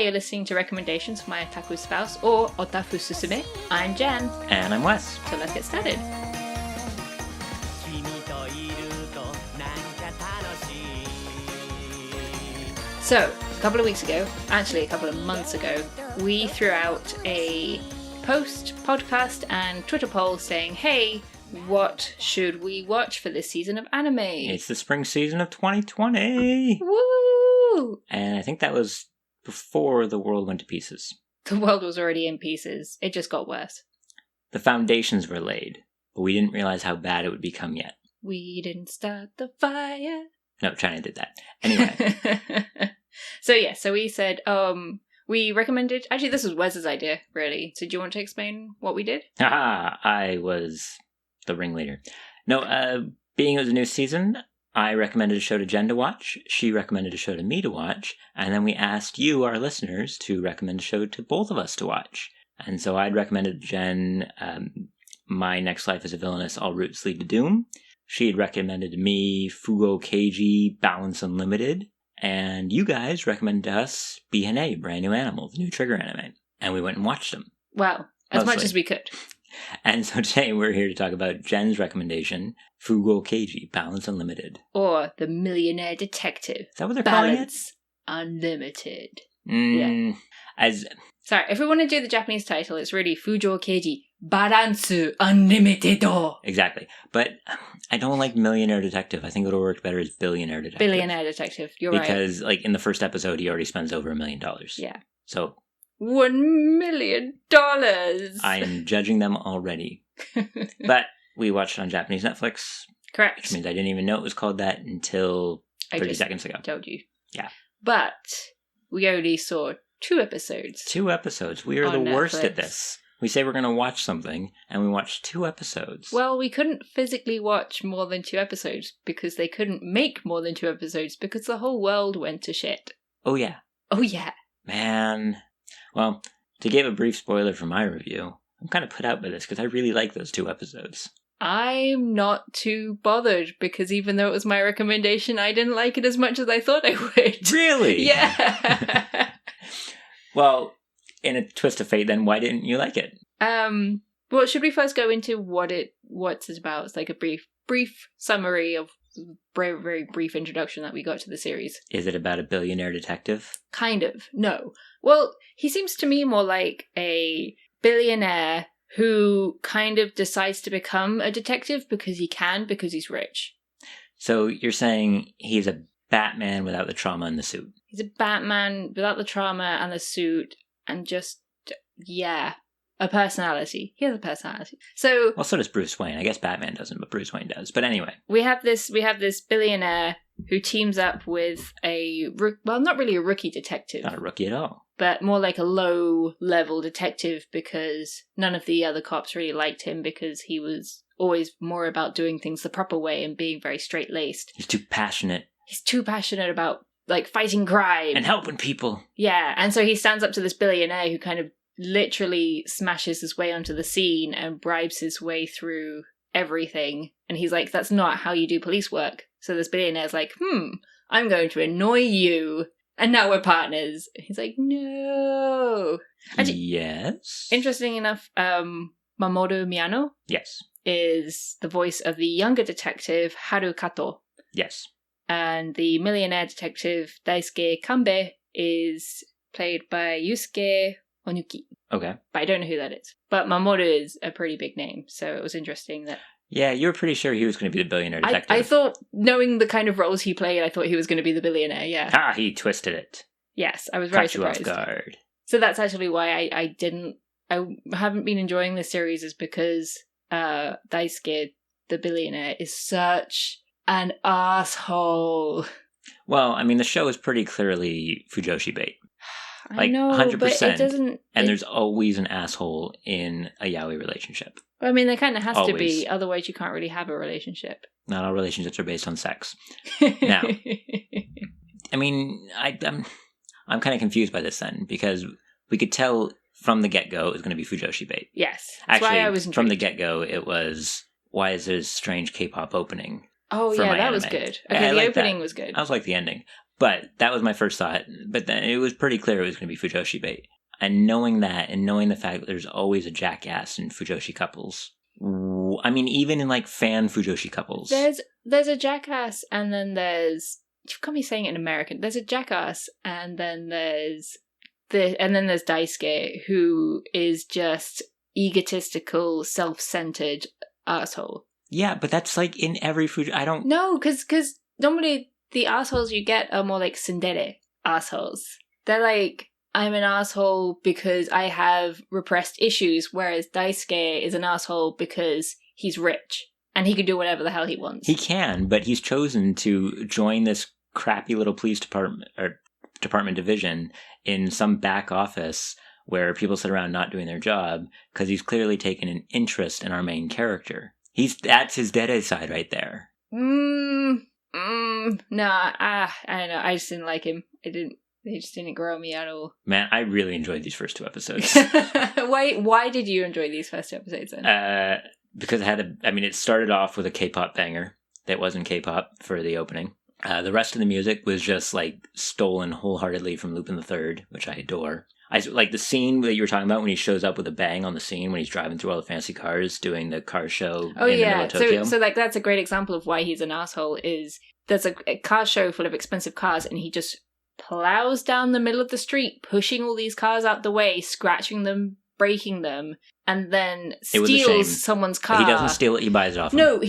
you're listening to Recommendations for My Otaku Spouse, or Otafu Susume. I'm Jen. And I'm Wes. So let's get started. So, a couple of weeks ago, actually a couple of months ago, we threw out a post, podcast, and Twitter poll saying, hey, what should we watch for this season of anime? It's the spring season of 2020! Woo! And I think that was before the world went to pieces. The world was already in pieces. It just got worse. The foundations were laid, but we didn't realize how bad it would become yet. We didn't start the fire. No, China did that. Anyway. So we said, we recommended, actually this was Wes's idea, really. So do you want to explain what we did? I was the ringleader. No, being it was a new season, I recommended a show to Jen to watch. She recommended a show to me to watch. And then we asked you, our listeners, to recommend a show to both of us to watch. And so I'd recommended Jen My Next Life as a Villainess, All Routes Lead to Doom. She had recommended me Fugou Balance Unlimited. And you guys recommended to us BNA, Brand New Animal, the new Trigger anime. And we went and watched them. Well, as much as we could. And so today we're here to talk about Jen's recommendation, Fugou Balance Unlimited. Or the Millionaire Detective Is that what they're calling it? Balance Unlimited. Yeah. Sorry, if we want to do the Japanese title, it's really Fugou Balance Unlimited. Exactly. But I don't like Millionaire Detective. I think it would work better as Billionaire Detective. Billionaire Detective, you're right. Because, like, in the first episode, he already spends over $1 million. Yeah. So... $1 million! I am judging them already. But we watched it on Japanese Netflix. Correct. Which means I didn't even know it was called that until 30 seconds ago. Told you. Yeah. But we only saw 2 episodes. 2 episodes. We are the worst at this. We say we're going to watch something, and we watch 2 episodes. Well, we couldn't physically watch more than 2 episodes, because they couldn't make more than 2 episodes, because the whole world went to shit. Oh, yeah. Oh, yeah. Man. Well, to give a brief spoiler for my review, I'm kind of put out by this, because I really like those 2 episodes. I'm not too bothered, because even though it was my recommendation, I didn't like it as much as I thought I would. Really? Yeah. Well, in a twist of fate, then why didn't you like it? Well, should we first go into what it's about? It's like a brief summary of very, very brief introduction that we got to the series. Is it about a billionaire detective? Kind of. No. Well, he seems to me more like a billionaire who kind of decides to become a detective because he's rich. So you're saying he's a Batman without the trauma and the suit? He's a Batman without the trauma and the suit, and just, yeah, a personality. He has a personality. So does Bruce Wayne. I guess Batman doesn't, but Bruce Wayne does. But anyway. We have this billionaire who teams up with not really a rookie detective. Not a rookie at all. But more like a low-level detective, because none of the other cops really liked him because he was always more about doing things the proper way and being very straight-laced. He's too passionate. He's too passionate about, like, fighting crime. And helping people. Yeah, and so he stands up to this billionaire who kind of literally smashes his way onto the scene and bribes his way through everything. And he's like, that's not how you do police work. So this billionaire's like, I'm going to annoy you. And now we're partners. He's like, no. Actually, yes. Interesting enough, Mamoru Miyano. Yes. Is the voice of the younger detective Haru Kato. Yes. And the millionaire detective Daisuke Kanbei is played by Yusuke Onyuki. Okay. But I don't know who that is. But Mamoru is a pretty big name, so it was interesting that... Yeah, you were pretty sure he was going to be the billionaire detective. I thought, knowing the kind of roles he played, I thought he was going to be the billionaire, yeah. He twisted it. Yes, I was very surprised. Caught you off guard. So that's actually why I haven't been enjoying this series, is because Daisuke, the billionaire, is such an asshole. Well, I mean, the show is pretty clearly Fujoshi bait. I know, 100%, but it doesn't... And there's always an asshole in a yaoi relationship. I mean, there kind of has to be, otherwise you can't really have a relationship. Not all relationships are based on sex. Now, I mean, I'm kind of confused by this then, because we could tell from the get-go it was going to be Fujoshi bait. Yes, that's actually, why I was intrigued. From the get-go, it was, why is there a strange K-pop opening? Oh, yeah, that was good. Okay, the opening was good. I was like the ending. But that was my first thought. But then it was pretty clear it was going to be Fujoshi bait. And knowing that, and knowing the fact that there's always a jackass in Fujoshi couples. I mean, even in like fan Fujoshi couples. There's a jackass, and then there's... You can't be saying it in American. There's a jackass, and then there's Daisuke, who is just egotistical, self-centered asshole. Yeah, but that's like in every Fujoshi... I don't... No, because normally the assholes you get are more like tsundere assholes. They're like, I'm an asshole because I have repressed issues, whereas Daisuke is an asshole because he's rich and he can do whatever the hell he wants. He can, but he's chosen to join this crappy little police department division in some back office where people sit around not doing their job because he's clearly taken an interest in our main character. That's his Dede side right there. No, I don't know. I just didn't like him. They just didn't grow me at all. Man, I really enjoyed these first 2 episodes. Why did you enjoy these first 2 episodes then? Because it started off with a K-pop banger that wasn't K-pop for the opening. The rest of the music was just like stolen wholeheartedly from Lupin the Third, which I adore. I like the scene that you were talking about when he shows up with a bang on the scene when he's driving through all the fancy cars doing the car show in the middle of Tokyo. So like that's a great example of why he's an asshole. Is there's a car show full of expensive cars and he just plows down the middle of the street, pushing all these cars out the way, scratching them, breaking them, and then steals someone's car. He doesn't steal it; he buys it off. No,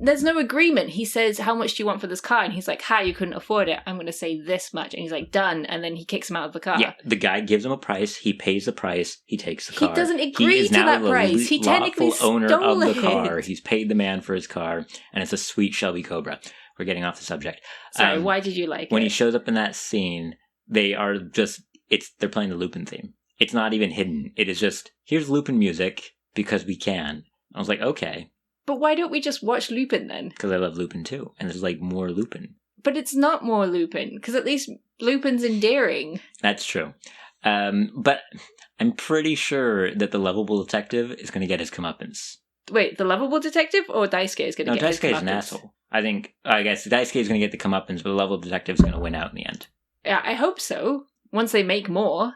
there's no agreement. He says, "How much do you want for this car?" And he's like, "Ha, you couldn't afford it. I'm going to say this much." And he's like, "Done." And then he kicks him out of the car. Yeah, the guy gives him a price. He pays the price. He takes the car. He doesn't agree to that price. He technically owner stole of the it. car. He's paid the man for his car, and it's a sweet Shelby Cobra. We're getting off the subject. Sorry, why did you like it? When he shows up in that scene, they're playing the Lupin theme. It's not even hidden. It is just, here's Lupin music because we can. I was like, okay. But why don't we just watch Lupin then? Because I love Lupin too. And there's like more Lupin. But it's not more Lupin, because at least Lupin's endearing. That's true. But I'm pretty sure that the lovable detective is going to get his comeuppance. Wait, the lovable detective or Daisuke is going to get his comeuppance? No, Daisuke is an asshole. I guess Daisuke is going to get the comeuppance, but the lovable detective is going to win out in the end. Yeah, I hope so. Once they make more.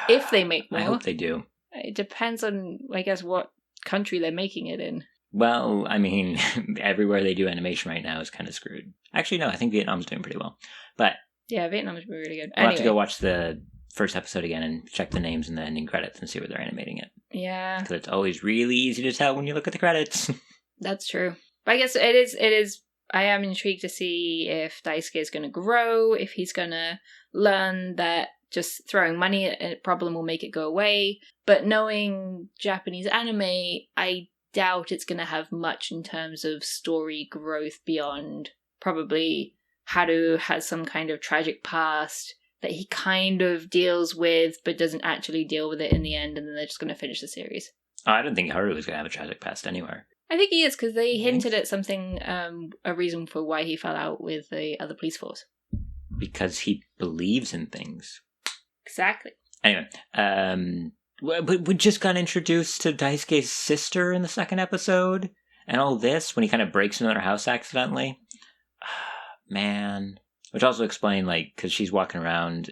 If they make more. I hope they do. It depends on, I guess, what country they're making it in. Well, I mean, everywhere they do animation right now is kind of screwed. Actually, no, I think Vietnam's doing pretty well. But yeah, Vietnam's really good. We'll have to go watch the first episode again and check the names in the ending credits and see where they're animating it. Yeah. Because it's always really easy to tell when you look at the credits. That's true. But I guess it is. I am intrigued to see if Daisuke is going to grow, if he's going to learn that just throwing money at a problem will make it go away. But knowing Japanese anime, I doubt it's going to have much in terms of story growth beyond probably Haru has some kind of tragic past that he kind of deals with but doesn't actually deal with it in the end, and then they're just going to finish the series. I don't think Haru is going to have a tragic past anywhere. I think he is, because they hinted at something, a reason for why he fell out with the other police force. Because he believes in things. Exactly. Anyway, we just got introduced to Daisuke's sister in the second episode, and all this when he kind of breaks into their house accidentally. Man. Which also explained, because she's walking around.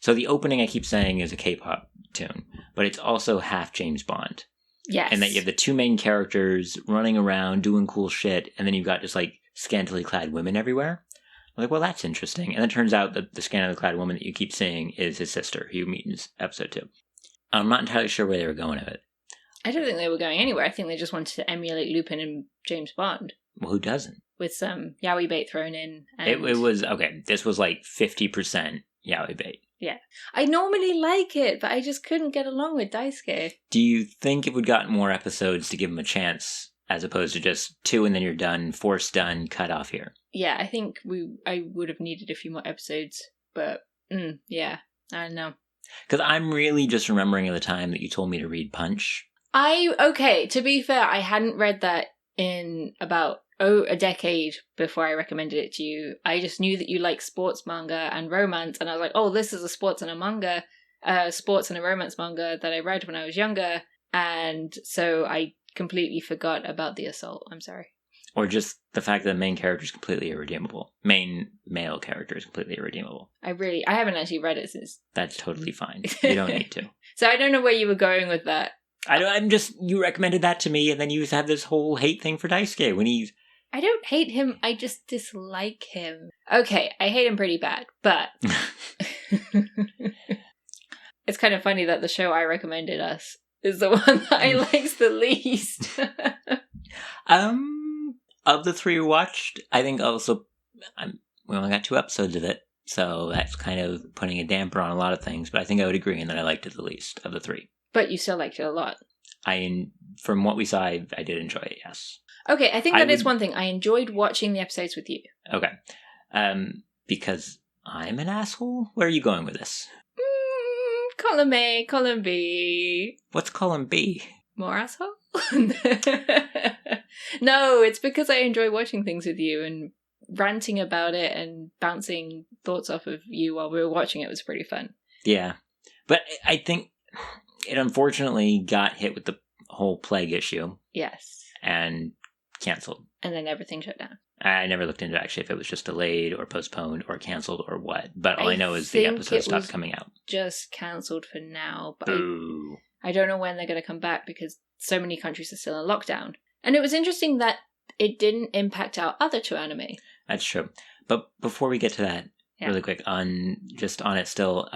So the opening, I keep saying, is a K-pop tune, but it's also half James Bond. Yes. And that you have the two main characters running around doing cool shit, and then you've got just scantily clad women everywhere. I'm like, well, that's interesting. And it turns out that the scantily clad woman that you keep seeing is his sister, who you meet in episode 2. I'm not entirely sure where they were going with it. I don't think they were going anywhere. I think they just wanted to emulate Lupin and James Bond. Well, who doesn't? With some yaoi bait thrown in. And... It was, okay, this was 50% yaoi bait. Yeah. I normally like it, but I just couldn't get along with Daisuke. Do you think it would gotten more episodes to give him a chance, as opposed to just 2 and then you're done, force done, cut off here? Yeah, I think I would have needed a few more episodes, but yeah, I don't know. Because I'm really just remembering the time that you told me to read Punch. Okay, to be fair, I hadn't read that in about a decade before I recommended it to you. I just knew that you like sports manga and romance, and I was like, oh, this is a sports and a romance manga that I read when I was younger, and so I completely forgot about the assault. I'm sorry. Or just the fact that the main character is completely irredeemable. Main male character is completely irredeemable. I haven't actually read it since. That's totally fine. You don't need to. So I don't know where you were going with that. You recommended that to me, and then you have this whole hate thing for Daisuke when he's... I don't hate him, I just dislike him. Okay, I hate him pretty bad, but... It's kind of funny that the show I recommended us is the one that I likes the least. Of the 3 we watched, I think also we only got 2 episodes of it, so that's kind of putting a damper on a lot of things. But I think I would agree in that I liked it the least of the 3. But you still liked it a lot. From what we saw, I did enjoy it. Yes. Okay, I think that is one thing. I enjoyed watching the episodes with you. Okay, because I'm an asshole. Where are you going with this? Column A, column B. What's column B? More asshole? No, it's because I enjoy watching things with you and ranting about it and bouncing thoughts off of you while we were watching it was pretty fun. Yeah. But I think it unfortunately got hit with the whole plague issue. Yes. And canceled. And then everything shut down. I never looked into actually if it was just delayed or postponed or canceled or what. But all I know is the episode stopped coming out. Just cancelled for now. But Boo. I don't know when they're going to come back because so many countries are still in lockdown. And it was interesting that it didn't impact our other 2 anime. That's true. But before we get to that, really quick, on it still,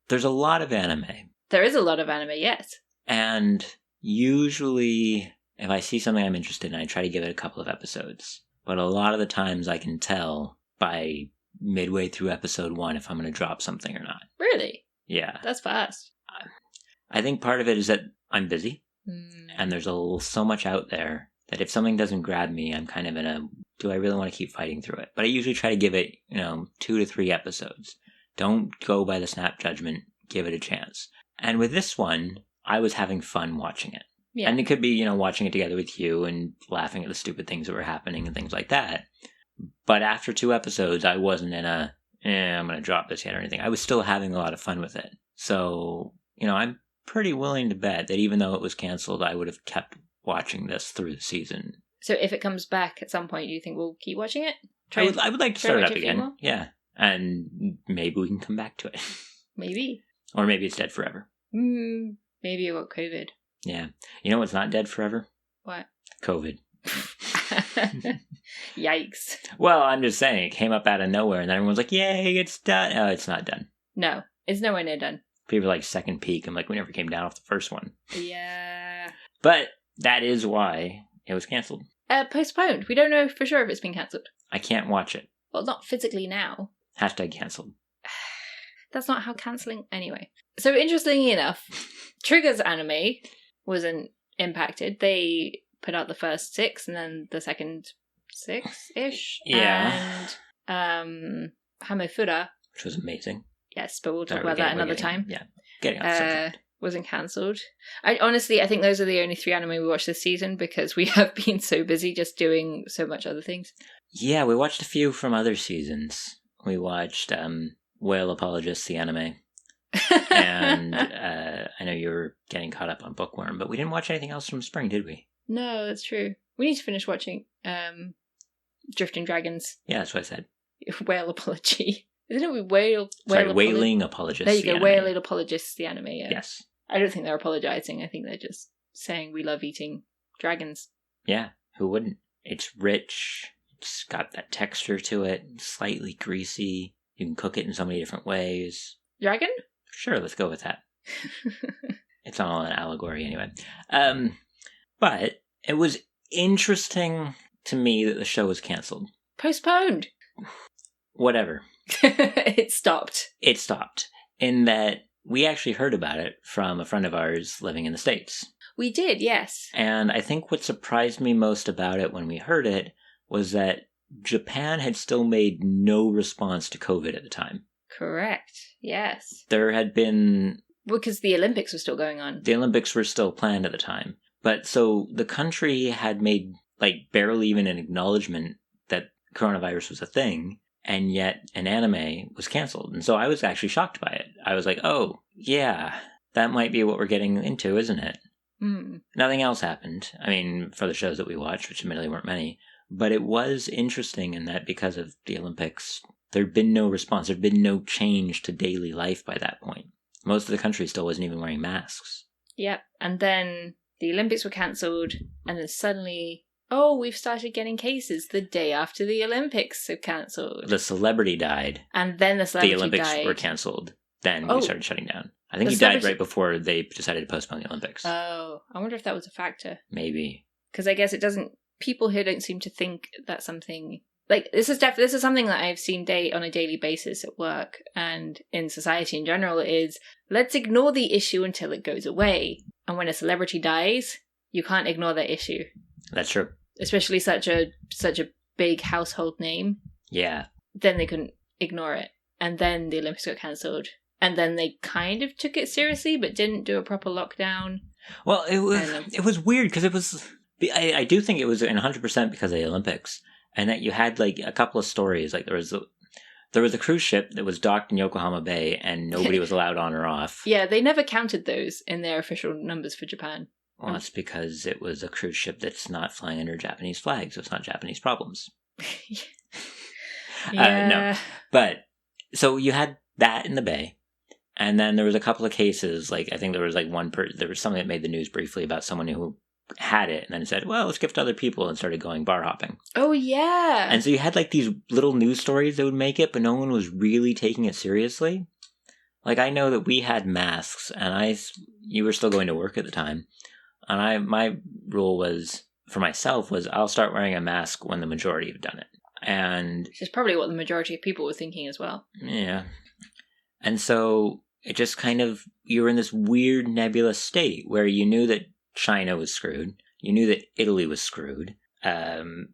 there's a lot of anime. There is a lot of anime, yes. And usually, if I see something I'm interested in, I try to give it a couple of episodes. But a lot of the times I can tell by midway through episode 1 if I'm going to drop something or not. Really? Yeah. That's fast. I think part of it is that I'm busy. And there's so much out there that if something doesn't grab me, I'm kind of in a, do I really want to keep fighting through it? But I usually try to give it, 2 to 3 episodes. Don't go by the snap judgment. Give it a chance. And with this one, I was having fun watching it. Yeah. And it could be, watching it together with you and laughing at the stupid things that were happening and things like that. But after 2 episodes, I wasn't in I'm going to drop this yet or anything. I was still having a lot of fun with it. So, I'm pretty willing to bet that even though it was canceled, I would have kept watching this through the season. So if it comes back at some point, do you think we'll keep watching it? I would like to start it up again. Yeah. And maybe we can come back to it. Maybe. Or maybe it's dead forever. Maybe about COVID. Yeah. You know what's not dead forever? What? COVID. Yikes. Well, I'm just saying, it came up out of nowhere and then everyone's like, yay, it's done. Oh, it's not done. No, it's nowhere near done. People like second peak. I'm like, we never came down off the first one. Yeah. But that is why it was cancelled. Postponed. We don't know for sure if it's been cancelled. I can't watch it. Well, not physically now. Hashtag cancelled. That's not how cancelling... Anyway. So, interestingly enough, Trigger's anime wasn't impacted. They put out the first 6 and then the second 6-ish. Yeah. And Hamefura... Which was amazing. Yes, but we'll talk about that another time. Yeah. Getting off subject. Wasn't cancelled. I think those are the only 3 anime we watched this season because we have been so busy just doing so much other things. Yeah, we watched a few from other seasons. We watched Whale Apologists, the anime. And I know you were getting caught up on Bookworm, but we didn't watch anything else from spring, did we? No, that's true. We need to finish watching Drifting Dragons. Yeah, that's what I said. Whale Apology. Isn't it Whaling Apologists? There you go, Whaling Apologists, the anime. Yeah. Yes. I don't think they're apologizing. I think they're just saying we love eating dragons. Yeah, who wouldn't? It's rich. It's got that texture to it. Slightly greasy. You can cook it in so many different ways. Dragon? Sure, let's go with that. It's all an allegory anyway. But it was interesting to me that the show was canceled. Postponed. Whatever. It stopped. It stopped. In that we actually heard about it from a friend of ours living in the States. We did, yes. And I think what surprised me most about it when we heard it was that Japan had still made no response to COVID at the time. Correct, yes. There had been... Because the Olympics were still going on. The Olympics were still planned at the time. But so the country had made barely even an acknowledgement that coronavirus was a thing. And yet an anime was canceled. And so I was actually shocked by it. I was like, oh, yeah, that might be what we're getting into, isn't it? Mm. Nothing else happened. I mean, for the shows that we watched, which admittedly weren't many. But it was interesting in that because of the Olympics, there'd been no response. There'd been no change to daily life by that point. Most of the country still wasn't even wearing masks. Yep. And then the Olympics were cancelled, and then suddenly, oh, we've started getting cases the day after the Olympics are cancelled. The celebrity died. And then the celebrity died. The Olympics were cancelled. Then we started shutting down. I think he died right before they decided to postpone the Olympics. Oh, I wonder if that was a factor. Maybe. Because I guess it doesn't... People here don't seem to think that something... Like, this is something that I've seen on a daily basis at work and in society in general is, let's ignore the issue until it goes away. And when a celebrity dies, you can't ignore that issue. That's true. Especially such a big household name. Yeah. Then they couldn't ignore it. And then the Olympics got cancelled. And then they kind of took it seriously, but didn't do a proper lockdown. Well, it was weird because it was... I do think it was 100% because of the Olympics. And that you had, like, a couple of stories. Like, there was a cruise ship that was docked in Yokohama Bay, and nobody was allowed on or off. Yeah, they never counted those in their official numbers for Japan. Well, that's because it was a cruise ship that's not flying under Japanese flags, so it's not Japanese problems. Yeah. No. But, so you had that in the Bay, and then there was a couple of cases, like, I think there was, like, there was something that made the news briefly about someone who had it and then said, well, let's give it to other people, and started going bar hopping. Oh, yeah. And so you had like these little news stories that would make it, but no one was really taking it seriously. Like, I know that we had masks, and you were still going to work at the time. And my rule for myself was I'll start wearing a mask when the majority have done it. And which is probably what the majority of people were thinking as well. Yeah. And so it just kind of, you were in this weird nebulous state where you knew that China was screwed. You knew that Italy was screwed. I don't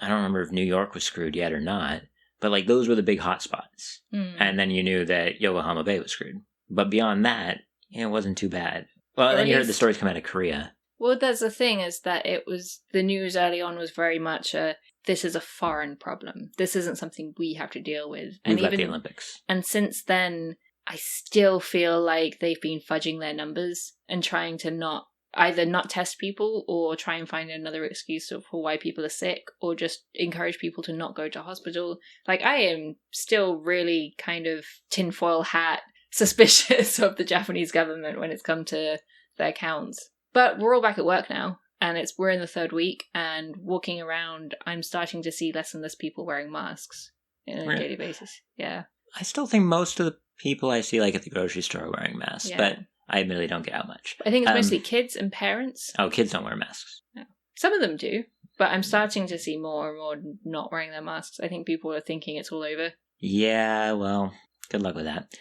remember if New York was screwed yet or not, but like those were the big hot spots. And then you knew that Yokohama Bay was screwed. But beyond that, it wasn't too bad. Well, then you heard the stories come out of Korea. Well, that's the thing, is that the news early on was very much this is a foreign problem. This isn't something we have to deal with. We've got the Olympics. And since then, I still feel like they've been fudging their numbers and trying to either not test people or try and find another excuse for why people are sick, or just encourage people to not go to hospital. Like, I am still really kind of tinfoil hat suspicious of the Japanese government when it's come to their counts. But we're all back at work now, and we're in the third week, and walking around, I'm starting to see less and less people wearing masks on a daily basis. Yeah. I still think most of the people I see, like at the grocery store, are wearing masks, but I admittedly don't get out much. I think it's mostly kids and parents. Oh, kids don't wear masks. No. Some of them do, but I'm starting to see more and more not wearing their masks. I think people are thinking it's all over. Yeah, well, good luck with that.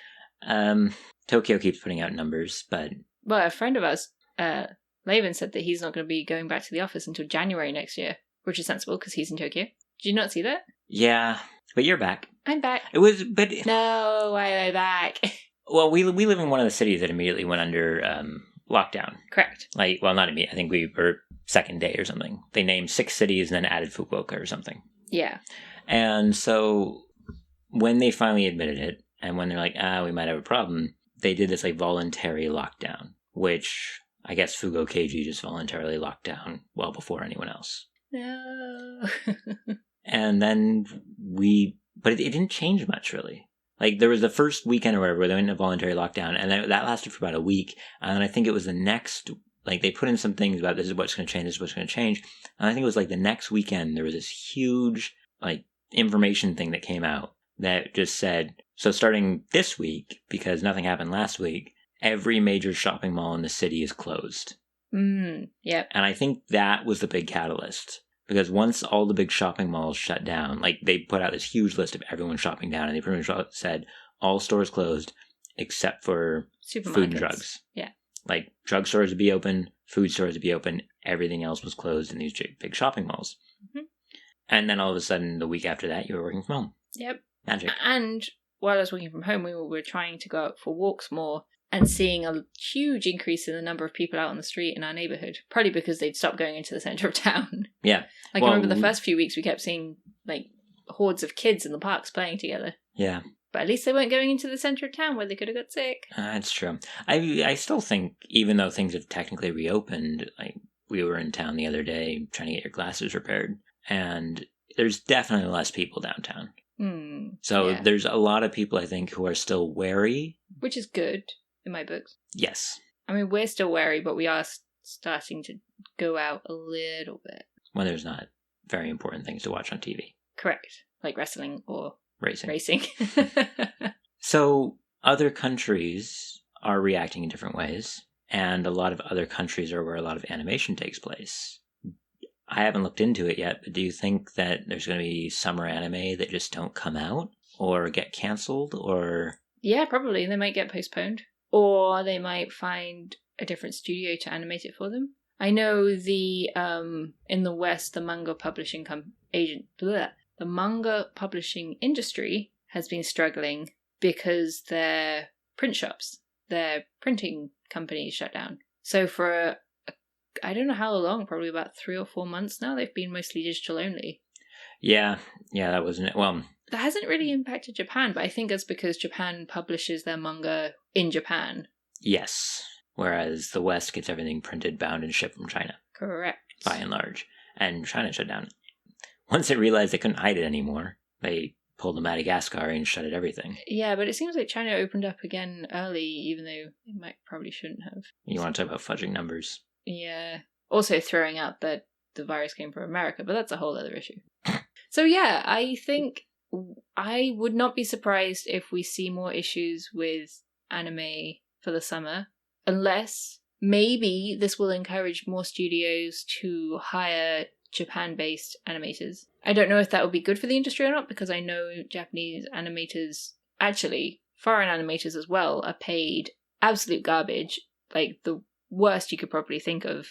Tokyo keeps putting out numbers, but... Well, a friend of ours, Laven, said that he's not going to be going back to the office until January next year, which is sensible because he's in Tokyo. Did you not see that? Yeah, but you're back. I'm back. But... No, why am I back? Well, we live in one of the cities that immediately went under lockdown. Correct. Like, well, not immediately. I think we were second day or something. They named 6 cities and then added Fukuoka or something. Yeah. And so when they finally admitted it, and when they're like, we might have a problem, they did this like voluntary lockdown, which I guess Fugou Keiji just voluntarily locked down well before anyone else. No. And then but it didn't change much, really. Like, there was the first weekend or whatever where they went into voluntary lockdown, and then that lasted for about a week. And then I think it was the next, like, they put in some things about this is what's going to change, this is what's going to change. And I think it was like the next weekend, there was this huge, like, information thing that came out that just said, so starting this week, because nothing happened last week, every major shopping mall in the city is closed. Yep. And I think that was the big catalyst. Because once all the big shopping malls shut down, like, they put out this huge list of everyone shopping down, and they pretty much said all stores closed except for food and drugs. Yeah. Like, drugstores would be open, food stores would be open, everything else was closed in these big shopping malls. Mm-hmm. And then all of a sudden, the week after that, you were working from home. Yep. Magic. And while I was working from home, we were trying to go out for walks more, and seeing a huge increase in the number of people out on the street in our neighborhood, probably because they'd stopped going into the center of town. Yeah. Like, I remember the first few weeks we kept seeing, like, hordes of kids in the parks playing together. Yeah. But at least they weren't going into the center of town where they could have got sick. That's true. I still think, even though things have technically reopened, like, we were in town the other day trying to get your glasses repaired, and there's definitely less people downtown. So yeah. there's a lot of people, I think, who are still wary. Which is good in my books. Yes. I mean, we're still wary, but we are starting to go out a little bit. When there's not very important things to watch on TV. Correct. Like wrestling or racing. So other countries are reacting in different ways, and a lot of other countries are where a lot of animation takes place. I haven't looked into it yet, but do you think that there's going to be summer anime that just don't come out or get canceled or... Yeah, probably. They might get postponed. Or they might find a different studio to animate it for them. I know the in the West, the manga publishing the manga publishing industry has been struggling because their print shops, their printing companies shut down. So for I don't know how long, probably about 3 or 4 months now, they've been mostly digital only. Yeah, that wasn't it. Well, that hasn't really impacted Japan, but I think it's because Japan publishes their manga in Japan. Yes, whereas the West gets everything printed, bound, and shipped from China. Correct. By and large. And China shut down. Once they realized they couldn't hide it anymore, they pulled the Madagascar and shut everything. Yeah, but it seems like China opened up again early, even though it probably shouldn't have. You want to talk about fudging numbers? Yeah. Also throwing out that the virus came from America, but that's a whole other issue. So yeah, I think I would not be surprised if we see more issues with anime for the summer, unless maybe this will encourage more studios to hire Japan-based animators. I don't know if that would be good for the industry or not, because I know Japanese animators, actually foreign animators as well, are paid absolute garbage, like the worst you could probably think of,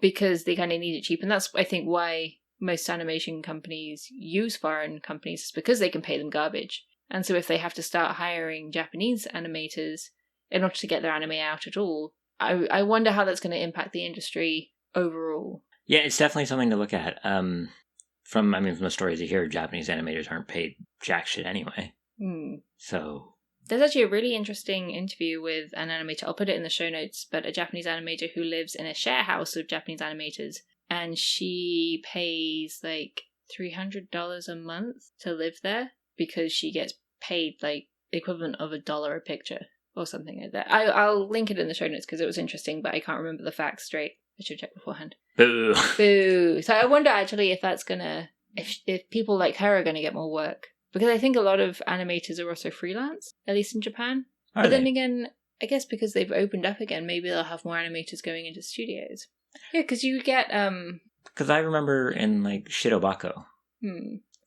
because they kind of need it cheap. And that's, I think, why most animation companies use foreign companies, is because they can pay them garbage. And so if they have to start hiring Japanese animators in order to get their anime out at all, I wonder how that's going to impact the industry overall. Yeah, it's definitely something to look at. From the stories you hear, Japanese animators aren't paid jack shit anyway. So there's actually a really interesting interview with an animator. I'll put it in the show notes, but a Japanese animator who lives in a share house of Japanese animators, and she pays like $300 a month to live there because she gets paid like the equivalent of $1 a picture or something like that. I'll link it in the show notes because it was interesting, but I can't remember the facts straight. I should check beforehand. Boo. Boo. So I wonder actually if that's gonna, if people like her are gonna get more work. Because I think a lot of animators are also freelance, at least in Japan. But then again, I guess because they've opened up again, maybe they'll have more animators going into studios. Yeah, because you get... Because I remember in, like, Shirobako,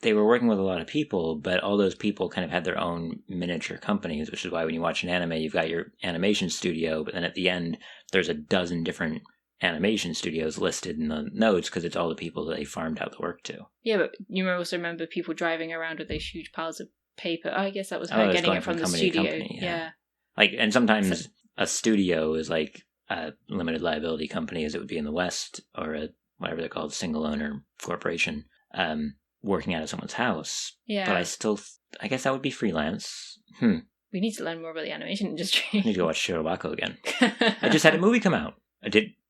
they were working with a lot of people, but all those people kind of had their own miniature companies, which is why when you watch an anime, you've got your animation studio, but then at the end, there's a dozen different animation studios listed in the notes because it's all the people that they farmed out the work to. Yeah, but you also remember people driving around with those huge piles of paper. Oh, I guess that was her getting it from the studio. Company, yeah. Like, and sometimes a studio is like a limited liability company, as it would be in the West, or a whatever they're called, single owner corporation, working out of someone's house. Yeah. But I guess that would be freelance. We need to learn more about the animation industry. I need to go watch Shirobako again. I just had a movie come out.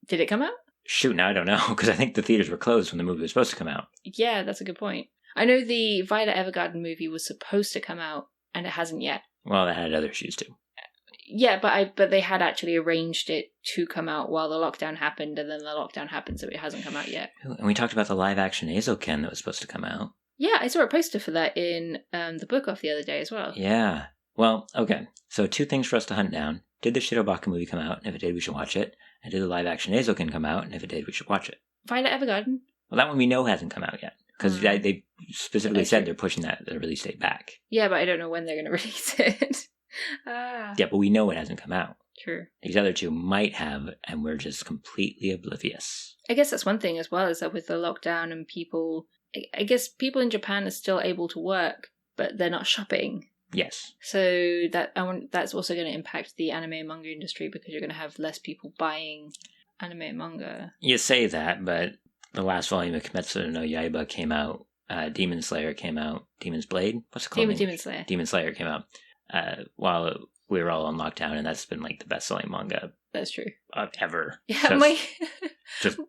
Did it come out? Shoot, now I don't know, because I think the theaters were closed when the movie was supposed to come out. Yeah, that's a good point. I know the Violet Evergarden movie was supposed to come out, and it hasn't yet. Well, that had other issues too. Yeah, but they had actually arranged it to come out while the lockdown happened, and then the lockdown happened, so it hasn't come out yet. And we talked about the live-action Eizouken that was supposed to come out. Yeah, I saw a poster for that in the book off the other day as well. Yeah. Well, okay. So 2 things for us to hunt down. Did the Shirobako movie come out? And if it did, we should watch it. And did the live-action Eizouken come out? And if it did, we should watch it. Violet Evergarden? Well, that one we know hasn't come out yet. Because they specifically said they're pushing the release date back. Yeah, but I don't know when they're going to release it. Yeah, but we know it hasn't come out. True. These other 2 might have, and we're just completely oblivious. I guess that's one thing as well, is that with the lockdown and people... I guess people in Japan are still able to work, but they're not shopping. Yes. So that's also going to impact the anime and manga industry, because you're going to have less people buying anime and manga. You say that, but the last volume of Kimetsu no Yaiba came out. Demon Slayer came out. Demon's Blade? What's it called? Demon Slayer. Demon Slayer came out while we were all on lockdown, and that's been like the best-selling manga. That's true. Ever. Yeah, so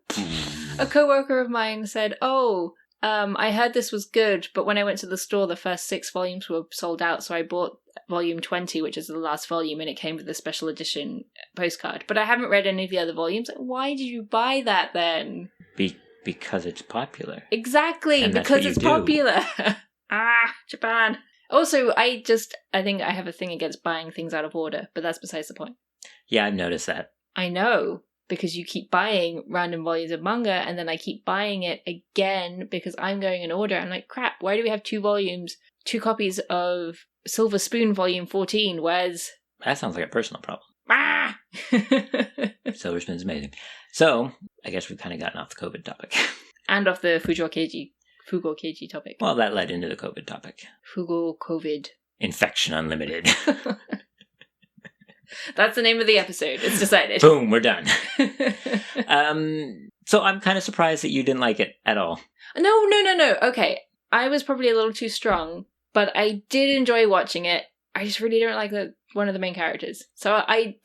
a coworker of mine said, "Oh, I heard this was good, but when I went to the store, the first 6 volumes were sold out, so I bought volume 20, which is the last volume, and it came with a special edition postcard. But I haven't read any of the other volumes. Why did you buy that then? Because it's popular. Exactly, because it's popular. Japan. Also, I think I have a thing against buying things out of order, but that's besides the point. Yeah, I've noticed that. I know, because you keep buying random volumes of manga, and then I keep buying it again because I'm going in order. I'm like, crap, why do we have 2 volumes, 2 copies of Silver Spoon Volume 14? Where's... That sounds like a personal problem. Silver Spoon's amazing. So, I guess we've kind of gotten off the COVID topic. And off the Fugou Keiji topic. Well, that led into the COVID topic. Fugou COVID. Infection Unlimited. That's the name of the episode. It's decided. Boom, we're done. So I'm kind of surprised that you didn't like it at all. No. Okay. I was probably a little too strong, but I did enjoy watching it. I just really don't like one of the main characters. So I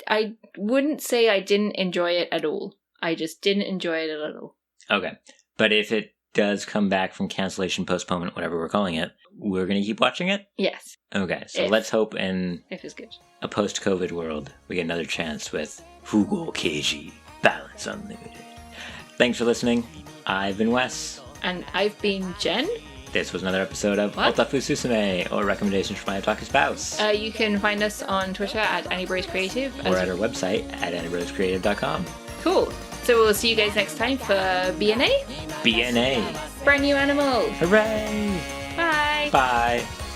wouldn't say I didn't enjoy it at all. I just didn't enjoy it a little. Okay. But if it does come back from cancellation, postponement, whatever we're calling it, we're going to keep watching it? Yes. Okay, so let's hope in if it's good. A post-COVID world, we get another chance with Fugou Keiji Balance Unlimited. Thanks for listening. I've been Wes. And I've been Jen. This was another episode of Otafu Susume, or Recommendations for My Otaku Spouse. You can find us on Twitter at AnnieBrosCreative. Or at our website at AnnieBrosCreative.com. Cool. So we'll see you guys next time for BNA. BNA. Brand new animal. Hooray. Bye. Bye.